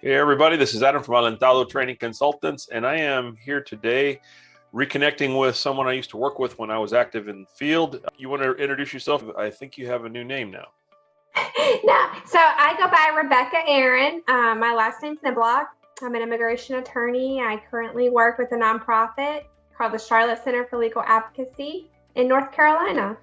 Hey everybody, this is Adam from Alentado Training Consultants, and I am here today reconnecting with someone I used to work with when I was active in the field. You want to introduce yourself? I think you have a new name now. No, so I go by Rebecca Aaron. My last name's Niblock. I'm an immigration attorney. I currently work with a nonprofit called the Charlotte Center for Legal Advocacy in North Carolina.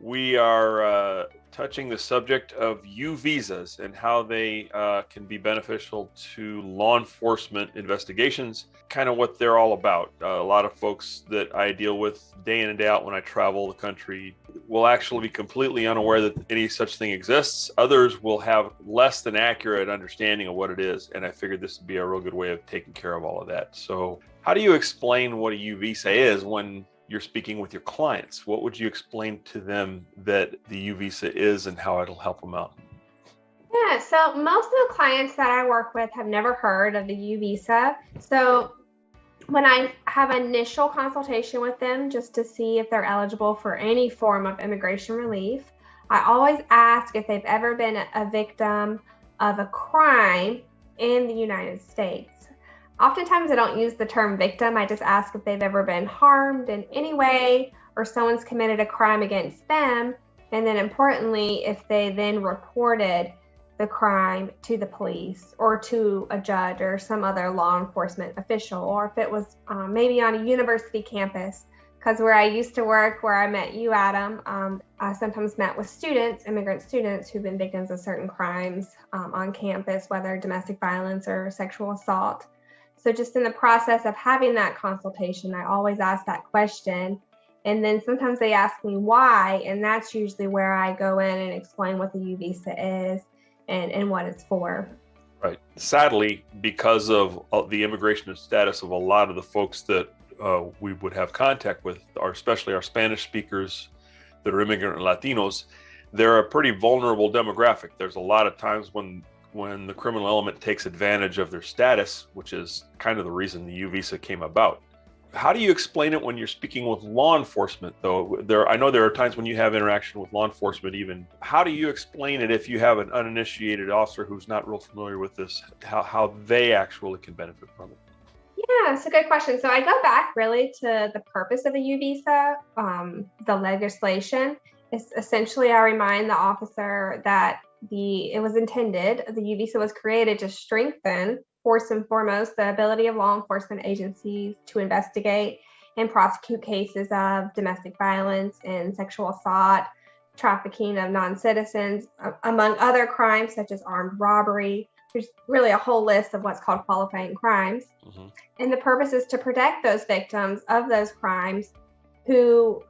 We are touching the subject of U visas and how they can be beneficial to law enforcement investigations, kind of what they're all about. A lot of folks that I deal with day in and day out when I travel the country will actually be completely unaware that any such thing exists. Others will have less than accurate understanding of what it is, and I figured this would be a real good way of taking care of all of that. So how do you explain what a U visa is when you're speaking with your clients? What would you explain to them that the U visa is and how it'll help them out? Yeah, so most of the clients that I work with have never heard of the U visa. So when I have initial consultation with them just to see if they're eligible for any form of immigration relief, I always ask if they've ever been a victim of a crime in the United States. Oftentimes I don't use the term victim. I just ask if they've ever been harmed in any way or someone's committed a crime against them. And then importantly, if they then reported the crime to the police or to a judge or some other law enforcement official, or if it was maybe on a university campus. Because where I used to work, where I met you, Adam, I sometimes met with students, immigrant students who've been victims of certain crimes on campus, whether domestic violence or sexual assault. So just in the process of having that consultation, I always ask that question. And then sometimes they ask me why, and that's usually where I go in and explain what the U visa is and what it's for. Right. Sadly, because of the immigration status of a lot of the folks that we would have contact with, especially our Spanish speakers that are immigrant Latinos, they're a pretty vulnerable demographic. There's a lot of times when the criminal element takes advantage of their status, which is kind of the reason the U visa came about. How do you explain it when you're speaking with law enforcement, though? I know there are times when you have interaction with law enforcement even. How do you explain it if you have an uninitiated officer who's not real familiar with this, how they actually can benefit from it? Yeah, it's a good question. So I go back really to the purpose of the U visa, the legislation. It's essentially, I remind the officer that the U visa was created to strengthen, first and foremost, the ability of law enforcement agencies to investigate and prosecute cases of domestic violence and sexual assault, trafficking of non-citizens, among other crimes such as armed robbery. There's really a whole list of what's called qualifying crimes. Mm-hmm. And the purpose is to protect those victims of those crimes who,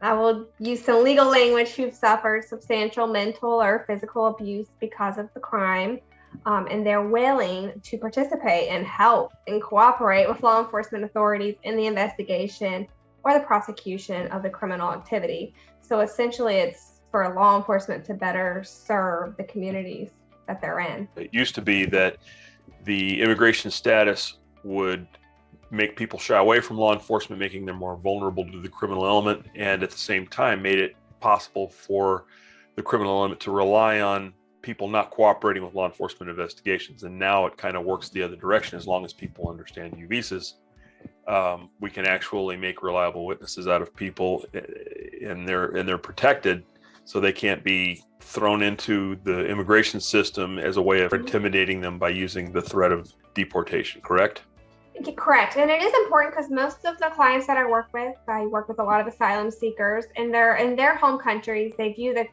I will use some legal language, who've suffered substantial mental or physical abuse because of the crime, and they're willing to participate and help and cooperate with law enforcement authorities in the investigation or the prosecution of the criminal activity. So essentially, it's for law enforcement to better serve the communities that they're in. It used to be that the immigration status would make people shy away from law enforcement, making them more vulnerable to the criminal element, and at the same time made it possible for the criminal element to rely on people not cooperating with law enforcement investigations. And now it kind of works the other direction. As long as people understand U visas, we can actually make reliable witnesses out of people, and they're protected, so they can't be thrown into the immigration system as a way of intimidating them by using the threat of deportation, correct? Correct. And it is important because most of the clients that I work with a lot of asylum seekers, and they're in their home countries, they view the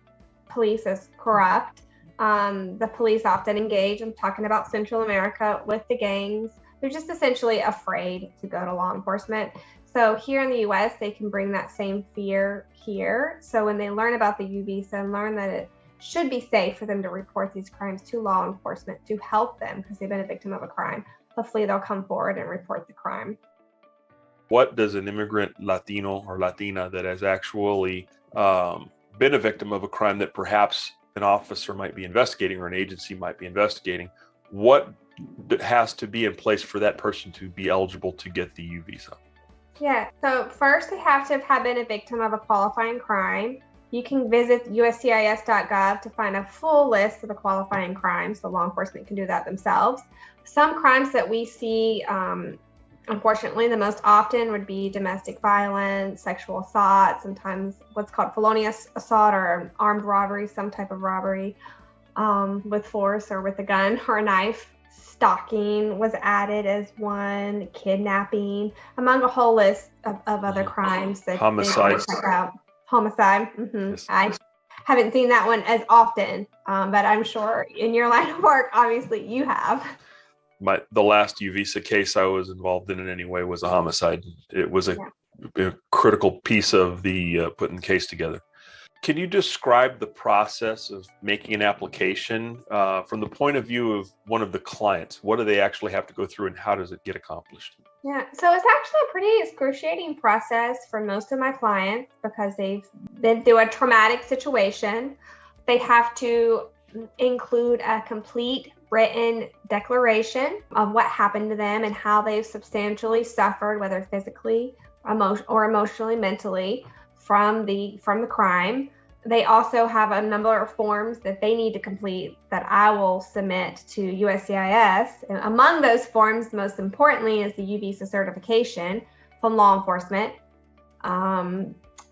police as corrupt. The police often engage, I'm talking about Central America, with the gangs. They're just essentially afraid to go to law enforcement. So here in the US, they can bring that same fear here. So when they learn about the U visa and learn that it should be safe for them to report these crimes to law enforcement to help them because they've been a victim of a crime, hopefully they'll come forward and report the crime. What does an immigrant Latino or Latina that has actually been a victim of a crime that perhaps an officer might be investigating or an agency might be investigating, what has to be in place for that person to be eligible to get the U visa? Yeah, so first they have to have been a victim of a qualifying crime. You can visit uscis.gov to find a full list of the qualifying crimes, so law enforcement can do that themselves. Some crimes that we see, unfortunately, the most often would be domestic violence, sexual assault, sometimes what's called felonious assault or armed robbery, some type of robbery with force or with a gun or a knife. Stalking was added as one, kidnapping, among a whole list of other crimes that Homicide. they check out. Homicide. Yes. I haven't seen that one as often, but I'm sure in your line of work, obviously you have. The last U visa case I was involved in any way was a homicide. It was a critical piece of the putting the case together. Can you describe the process of making an application from the point of view of one of the clients? What do they actually have to go through and how does it get accomplished? Yeah, so it's actually a pretty excruciating process for most of my clients because they've been through a traumatic situation. They have to include a complete written declaration of what happened to them and how they've substantially suffered, whether physically or emotionally, mentally, from the crime. They also have a number of forms that they need to complete that I will submit to USCIS. And among those forms, most importantly, is the U visa certification from law enforcement.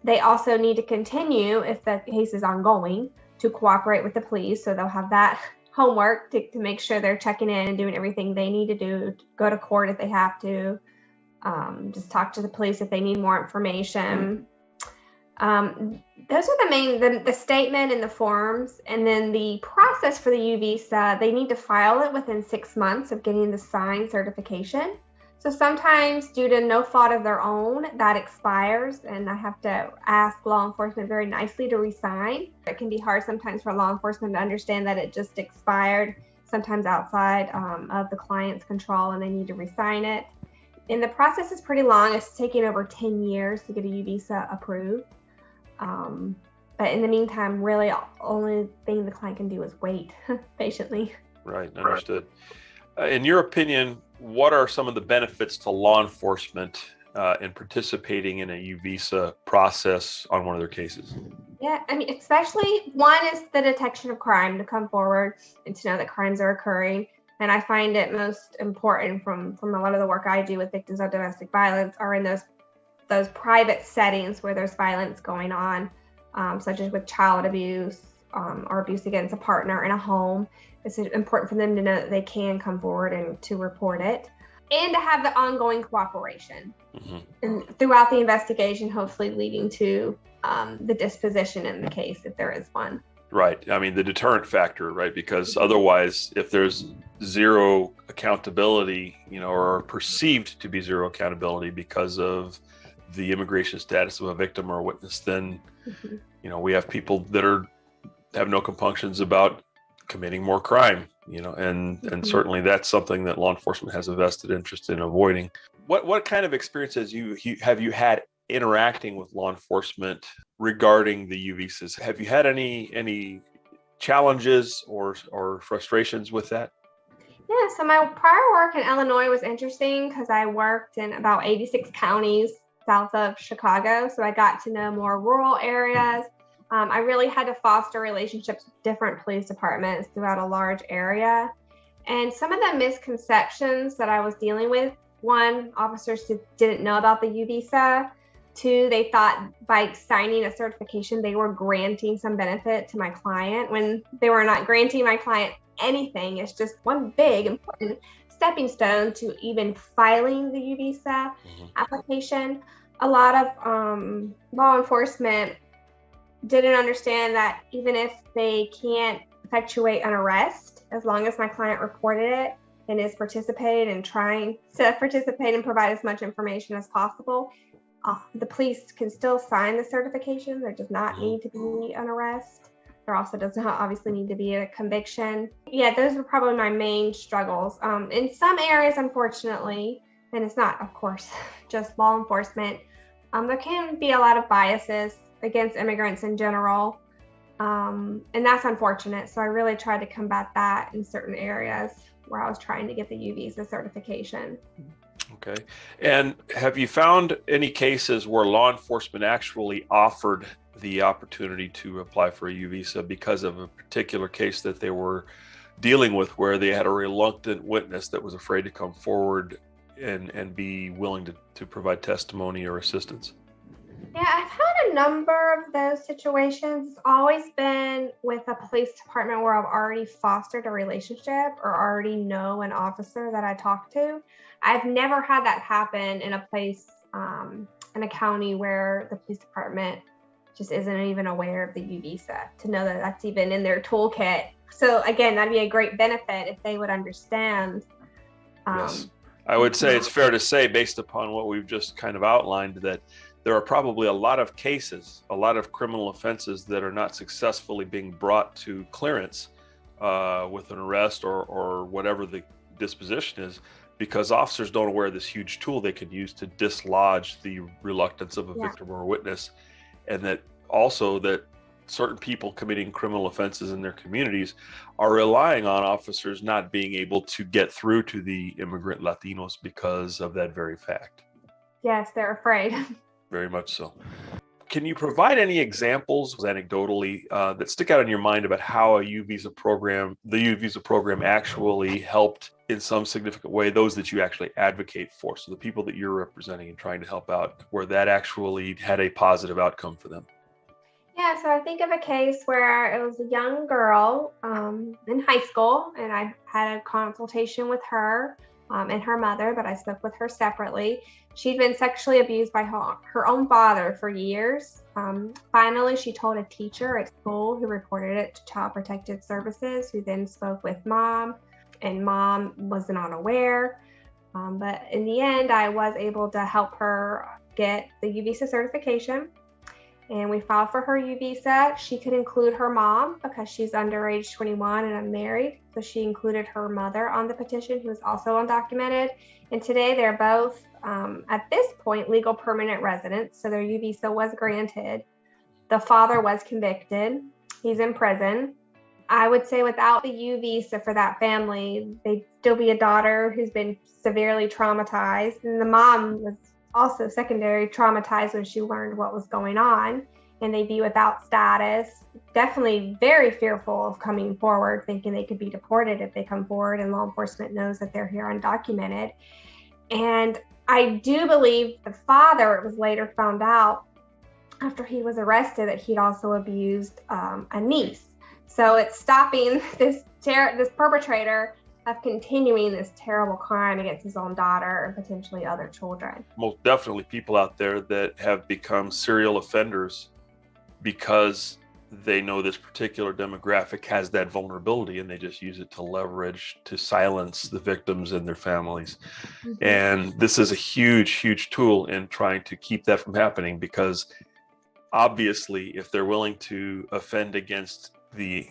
They also need to continue, if the case is ongoing, to cooperate with the police. So they'll have that homework to make sure they're checking in and doing everything they need to do, go to court if they have to, just talk to the police if they need more information. Those are the statement and the forms, and then the process for the U visa, they need to file it within 6 months of getting the signed certification. So sometimes due to no fault of their own, that expires and I have to ask law enforcement very nicely to re-sign. It can be hard sometimes for law enforcement to understand that it just expired, sometimes outside of the client's control, and they need to re-sign it. And the process is pretty long. It's taking over 10 years to get a U visa approved. But in the meantime, really, only thing the client can do is wait patiently. Right, understood. In your opinion, what are some of the benefits to law enforcement in participating in a U visa process on one of their cases? Yeah, I mean, especially one is the detection of crime, to come forward and to know that crimes are occurring. And I find it most important from a lot of the work I do with victims of domestic violence are in those private settings where there's violence going on, such as with child abuse or abuse against a partner in a home. It's important for them to know that they can come forward and to report it, and to have the ongoing cooperation and throughout the investigation, hopefully leading to the disposition in the case if there is one. Right. I mean, the deterrent factor, right? Because otherwise, if there's zero accountability, or perceived to be zero accountability because of the immigration status of a victim or a witness, then, we have people that have no compunctions about committing more crime, and certainly that's something that law enforcement has a vested interest in avoiding. What kind of experiences have you had interacting with law enforcement regarding the U visas? Have you had any challenges or frustrations with that? Yeah, so my prior work in Illinois was interesting because I worked in about 86 counties south of Chicago. So I got to know more rural areas. I really had to foster relationships with different police departments throughout a large area. And some of the misconceptions that I was dealing with, one, officers didn't know about the U visa. Two, they thought by signing a certification, they were granting some benefit to my client when they were not granting my client anything. It's just one big important stepping stone to even filing the U visa application. A lot of law enforcement didn't understand that even if they can't effectuate an arrest, as long as my client reported it and is participating and trying to participate and provide as much information as possible, the police can still sign the certification. There does not need to be an arrest. There also does not obviously need to be a conviction. Yeah, those were probably my main struggles. In some areas, unfortunately, and it's not, of course, just law enforcement, there can be a lot of biases against immigrants in general. And that's unfortunate. So I really tried to combat that in certain areas where I was trying to get the U visa certification. Okay. And have you found any cases where law enforcement actually offered the opportunity to apply for a U visa because of a particular case that they were dealing with, where they had a reluctant witness that was afraid to come forward and be willing to provide testimony or assistance. Yeah, I've had a number of those situations. It's always been with a police department where I've already fostered a relationship or already know an officer that I talk to. I've never had that happen in a place, in a county where the police department just isn't even aware of the U visa, to know that that's even in their toolkit. So again, that'd be a great benefit if they would understand. Yes. I would say it's fair to say, based upon what we've just kind of outlined, that there are probably a lot of cases, a lot of criminal offenses that are not successfully being brought to clearance with an arrest or whatever the disposition is, because officers don't aware of this huge tool they can use to dislodge the reluctance of a victim or a witness. And that also that certain people committing criminal offenses in their communities are relying on officers not being able to get through to the immigrant Latinos because of that very fact. Yes, they're afraid. Very much so. Can you provide any examples anecdotally that stick out in your mind about how the U visa program actually helped in some significant way those that you actually advocate for? So the people that you're representing and trying to help out, where that actually had a positive outcome for them. Yeah, so I think of a case where it was a young girl in high school, and I had a consultation with her and her mother, but I spoke with her separately. She'd been sexually abused by her own father for years. Finally, she told a teacher at school, who reported it to Child Protective Services, who then spoke with mom, and mom was not aware. But in the end, I was able to help her get the U visa certification. And we filed for her U visa. She could include her mom because she's under age 21 and unmarried. So she included her mother on the petition, who is also undocumented. And today they're both, at this point, legal permanent residents. So their U visa was granted. The father was convicted. He's in prison. I would say without the U visa for that family, they'd still be a daughter who's been severely traumatized. And the mom was also secondary traumatized when she learned what was going on, and they'd be without status, definitely very fearful of coming forward, thinking they could be deported if they come forward and law enforcement knows that they're here undocumented. And I do believe the father, it was later found out after he was arrested, that he'd also abused a niece. So it's stopping this perpetrator of continuing this terrible crime against his own daughter and potentially other children. Most definitely people out there that have become serial offenders because they know this particular demographic has that vulnerability, and they just use it to leverage, to silence the victims and their families. Mm-hmm. And this is a huge, huge tool in trying to keep that from happening, because obviously if they're willing to offend against the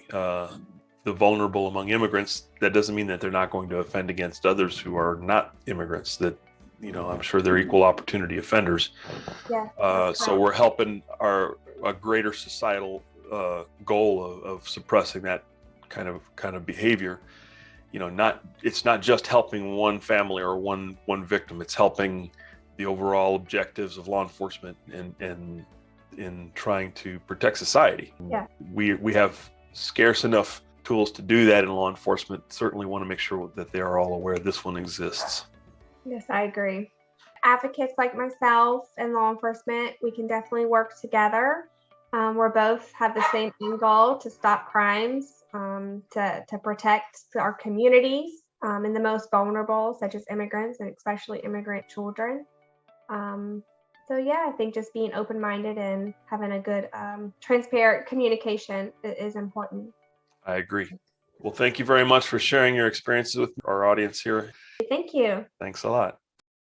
vulnerable among immigrants, that doesn't mean that they're not going to offend against others who are not immigrants, that, you know, I'm sure they're equal opportunity offenders. Yeah. So we're helping a greater societal goal of suppressing that kind of behavior. You know, it's not just helping one family or one victim, it's helping the overall objectives of law enforcement and in trying to protect society. Yeah. We have scarce enough tools to do that in law enforcement. Certainly want to make sure that they are all aware this one exists. Yes, I agree. Advocates like myself and law enforcement, we can definitely work together. We're both have the same end goal, to stop crimes, to protect our communities and the most vulnerable, such as immigrants and especially immigrant children. So yeah, I think just being open-minded and having a good, transparent communication is important. I agree. Well, thank you very much for sharing your experiences with our audience here. Thank you. Thanks a lot.